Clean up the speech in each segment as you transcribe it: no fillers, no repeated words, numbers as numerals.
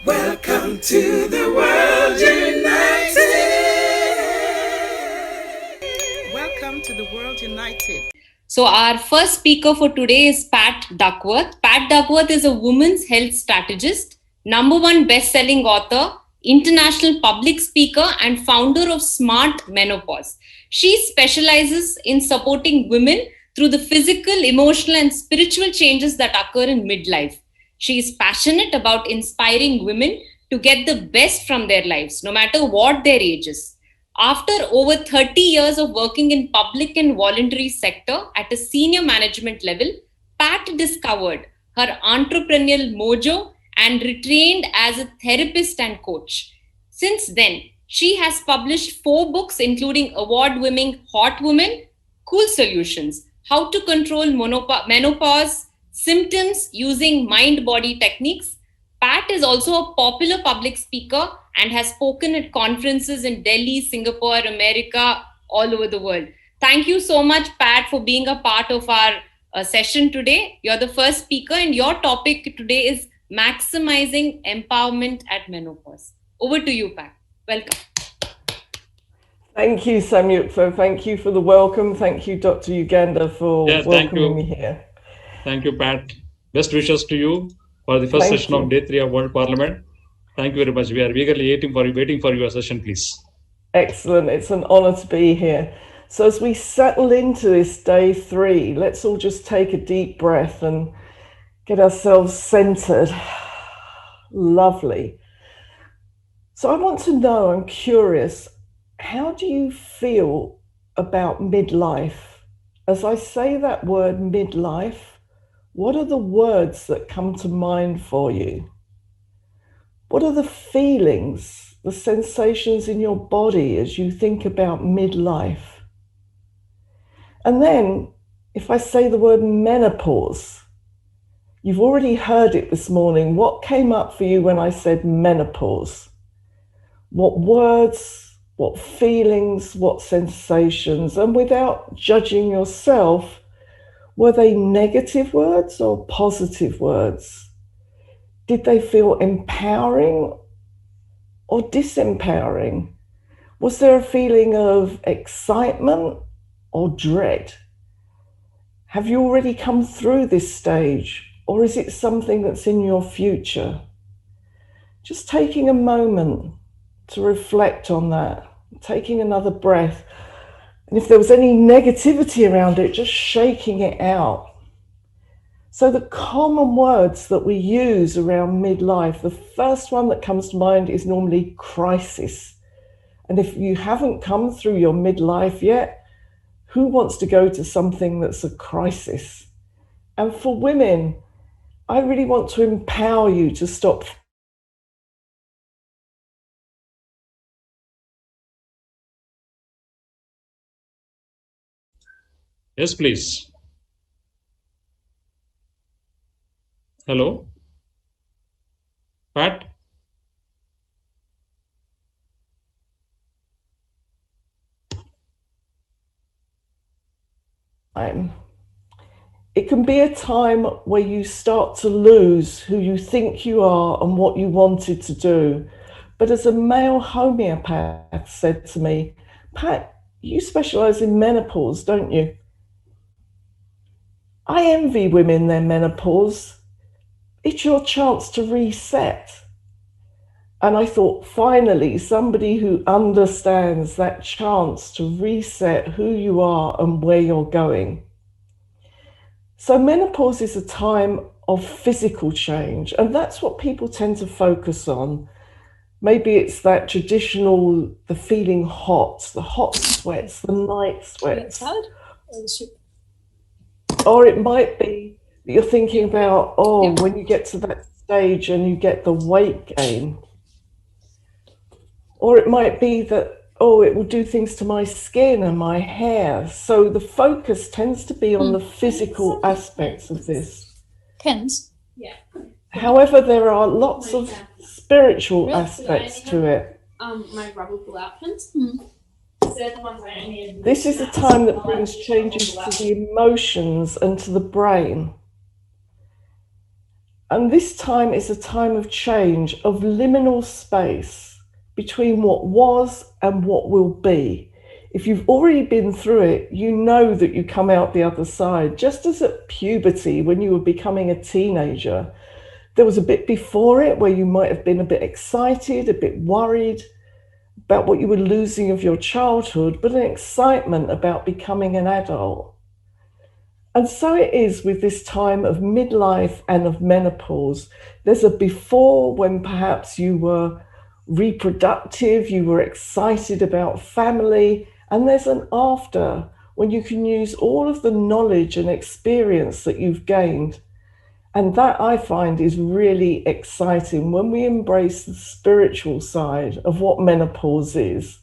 Welcome to the World United. Welcome to the World United. So our first speaker for today is Pat Duckworth. Pat Duckworth is a women's health strategist, #1 best-selling author, international public speaker, and founder of Smart Menopause. She specializes in supporting women through the physical, emotional, and spiritual changes that occur in midlife. She is passionate about inspiring women to get the best from their lives, no matter what their age is. After over 30 years of working in public and voluntary sector at a senior management level, Pat discovered her entrepreneurial mojo and retrained as a therapist and coach. Since then, she has published 4 books, including award-winning Hot Women, Cool Solutions, How to Control Menopause, Symptoms Using Mind-Body Techniques. Pat is also a popular public speaker and has spoken at conferences in Delhi, Singapore, America, all over the world. Thank you so much, Pat, for being a part of our session today. You're the first speaker, and your topic today is maximizing empowerment at menopause. Over to you, Pat. Welcome. Thank you, Samyukta. Thank you for the welcome. Thank you, Dr. Yugandhar, for welcoming me here. Thank you, Pat. Best wishes to you for the first session of Day 3 of World Parliament. Thank you very much. We are eagerly waiting for your session, please. Excellent. It's an honor to be here. So as we settle into this Day 3, let's all just take a deep breath and get ourselves centered. Lovely. So I want to know, I'm curious, how do you feel about midlife? As I say that word midlife, what are the words that come to mind for you? What are the feelings, the sensations in your body as you think about midlife? And then, if I say the word menopause, you've already heard it this morning. What came up for you when I said menopause? What words, what feelings, what sensations? And without judging yourself, were they negative words or positive words? Did they feel empowering or disempowering? Was there a feeling of excitement or dread? Have you already come through this stage, or is it something that's in your future? Just taking a moment to reflect on that, taking another breath. And if there was any negativity around it, just shaking it out. So the common words that we use around midlife, the first one that comes to mind is normally crisis. And if you haven't come through your midlife yet, who wants to go to something that's a crisis? And for women, I really want to empower you to stop. Yes, please. Hello, Pat. It can be a time where you start to lose who you think you are and what you wanted to do. But as a male homeopath said to me, Pat, you specialize in menopause, don't you? I envy women their menopause. It's your chance to reset. And I thought, finally, somebody who understands that chance to reset who you are and where you're going. So menopause is a time of physical change, and that's what people tend to focus on. Maybe it's that traditional, the feeling hot, the hot sweats, the night sweats. Or it might be that you're thinking about, when you get to that stage and you get the weight gain. Or it might be that, it will do things to my skin and my hair. So the focus tends to be on the physical aspects of this. Yeah. However, there are lots of spiritual aspects to it. My rubber pull-out pins. This is a time that brings changes to the emotions and to the brain. And this time is a time of change, of liminal space between what was and what will be. If you've already been through it, you know that you come out the other side. Just as at puberty, when you were becoming a teenager, there was a bit before it where you might have been a bit excited, a bit worried about what you were losing of your childhood, but an excitement about becoming an adult. And so it is with this time of midlife and of menopause. There's a before when perhaps you were reproductive, you were excited about family, and there's an after when you can use all of the knowledge and experience that you've gained. And that I find is really exciting when we embrace the spiritual side of what menopause is.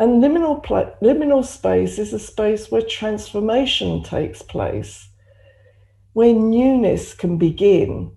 And liminal space is a space where transformation takes place, where newness can begin.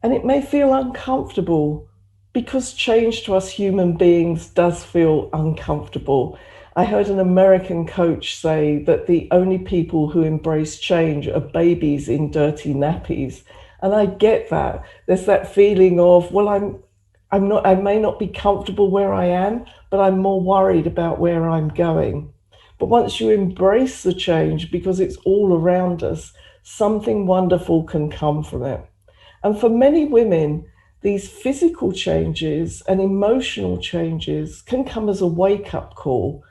And it may feel uncomfortable because change to us human beings does feel uncomfortable. I heard an American coach say that the only people who embrace change are babies in dirty nappies. And I get that. There's that feeling of, well, I may not be comfortable where I am, but I'm more worried about where I'm going. But once you embrace the change, because it's all around us, something wonderful can come from it. And for many women, these physical changes and emotional changes can come as a wake-up call.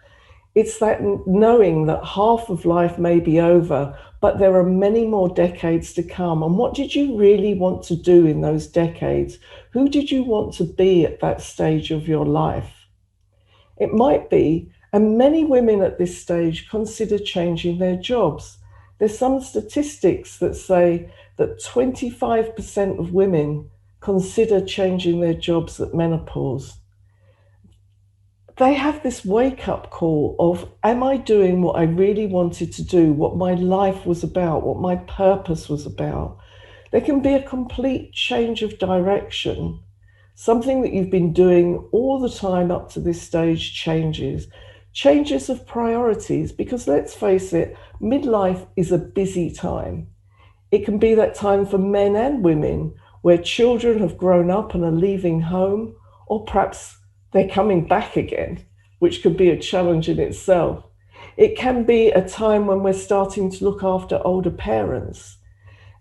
It's that knowing that half of life may be over, but there are many more decades to come. And what did you really want to do in those decades? Who did you want to be at that stage of your life? It might be, and many women at this stage consider changing their jobs. There's some statistics that say that 25% of women consider changing their jobs at menopause. They have this wake-up call of, am I doing what I really wanted to do, what my life was about, what my purpose was about? There can be a complete change of direction. Something that you've been doing all the time up to this stage changes of priorities, because let's face it, midlife is a busy time. It can be that time for men and women where children have grown up and are leaving home, or perhaps they're coming back again, which could be a challenge in itself. It can be a time when we're starting to look after older parents.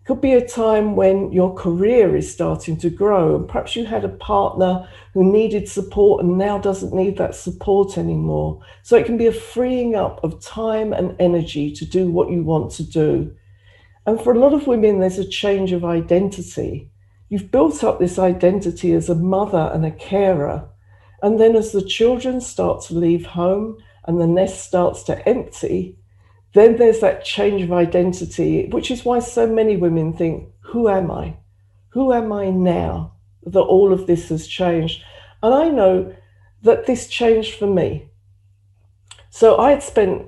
It could be a time when your career is starting to grow, and perhaps you had a partner who needed support and now doesn't need that support anymore. So it can be a freeing up of time and energy to do what you want to do. And for a lot of women, there's a change of identity. You've built up this identity as a mother and a carer. And then as the children start to leave home and the nest starts to empty, then there's that change of identity, which is why so many women think, who am I? Who am I now that all of this has changed? And I know that this changed for me. So I had spent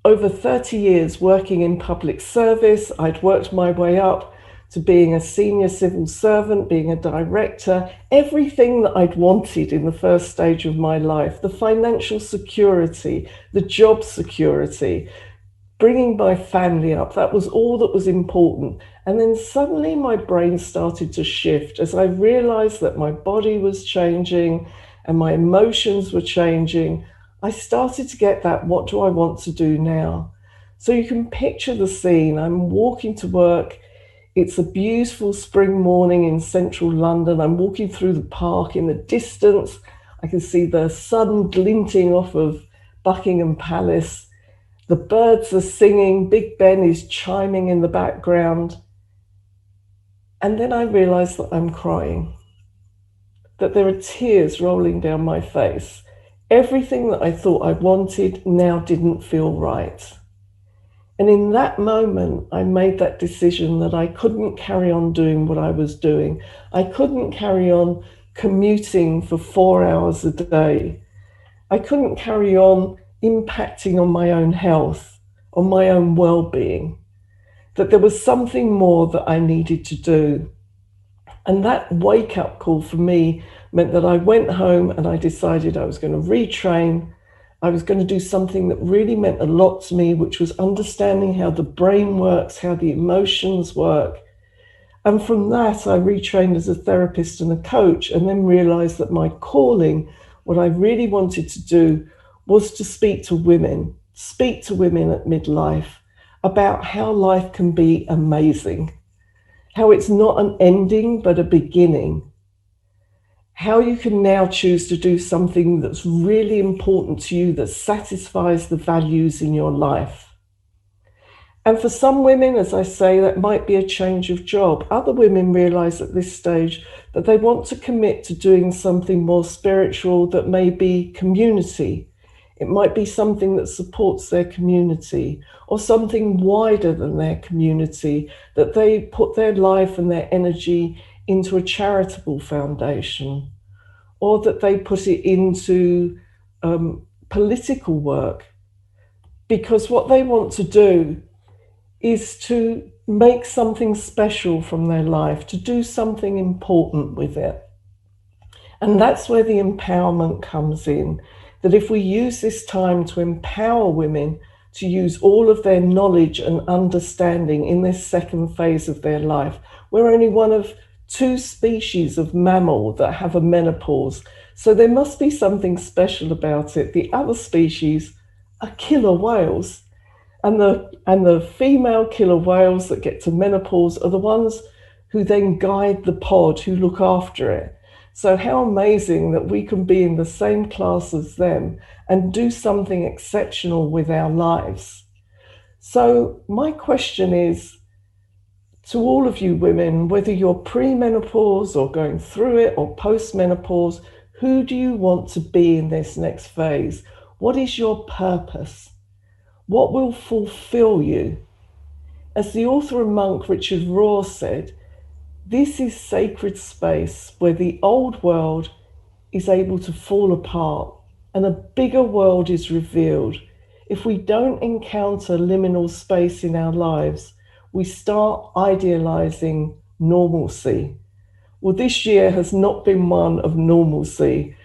over 30 years working in public service. I'd worked my way up to being a senior civil servant, being a director, everything that I'd wanted in the first stage of my life, the financial security, the job security, bringing my family up, that was all that was important. And then suddenly my brain started to shift as I realized that my body was changing and my emotions were changing. I started to get that, what do I want to do now? So you can picture the scene. I'm walking to work. It's a beautiful spring morning in central London. I'm walking through the park. In the distance, I can see the sun glinting off of Buckingham Palace. The birds are singing. Big Ben is chiming in the background. And then I realize that I'm crying, that there are tears rolling down my face. Everything that I thought I wanted now didn't feel right. And in that moment, I made that decision that I couldn't carry on doing what I was doing. I couldn't carry on commuting for 4 hours a day. I couldn't carry on impacting on my own health, on my own well-being, that there was something more that I needed to do. And that wake-up call for me meant that I went home and I decided I was going to retrain. I was going to do something that really meant a lot to me, which was understanding how the brain works, how the emotions work. And from that, I retrained as a therapist and a coach, and then realized that my calling, what I really wanted to do, was to speak to women at midlife about how life can be amazing, how it's not an ending, but a beginning, how you can now choose to do something that's really important to you, that satisfies the values in your life. And for some women, as I say, that might be a change of job. Other women realize at this stage that they want to commit to doing something more spiritual that may be community. It might be something that supports their community, or something wider than their community, that they put their life and their energy into a charitable foundation, or that they put it into political work. Because what they want to do is to make something special from their life, to do something important with it. And that's where the empowerment comes in, that if we use this time to empower women to use all of their knowledge and understanding in this second phase of their life, we're only one of 2 species of mammal that have a menopause. So there must be something special about it. The other species are killer whales. And the female killer whales that get to menopause are the ones who then guide the pod, who look after it. So how amazing that we can be in the same class as them and do something exceptional with our lives. So my question is to all of you women, whether you're pre-menopause or going through it or post-menopause, who do you want to be in this next phase? What is your purpose? What will fulfill you? As the author and monk Richard Rohr said, this is sacred space where the old world is able to fall apart and a bigger world is revealed. If we don't encounter liminal space in our lives, we start idealizing normalcy. Well, this year has not been one of normalcy,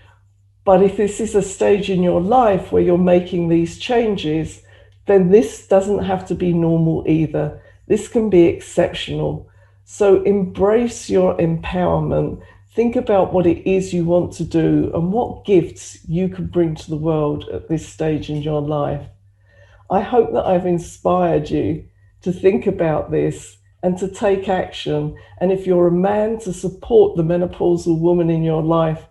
but if this is a stage in your life where you're making these changes, then this doesn't have to be normal either. This can be exceptional. So embrace your empowerment. Think about what it is you want to do and what gifts you can bring to the world at this stage in your life. I hope that I've inspired you to think about this and to take action. And if you're a man, to support the menopausal woman in your life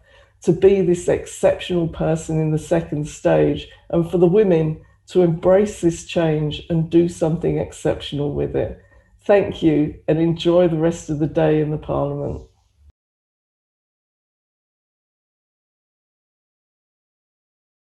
to be this exceptional person in the second stage, and for the women to embrace this change and do something exceptional with it. Thank you, and enjoy the rest of the day in the Parliament.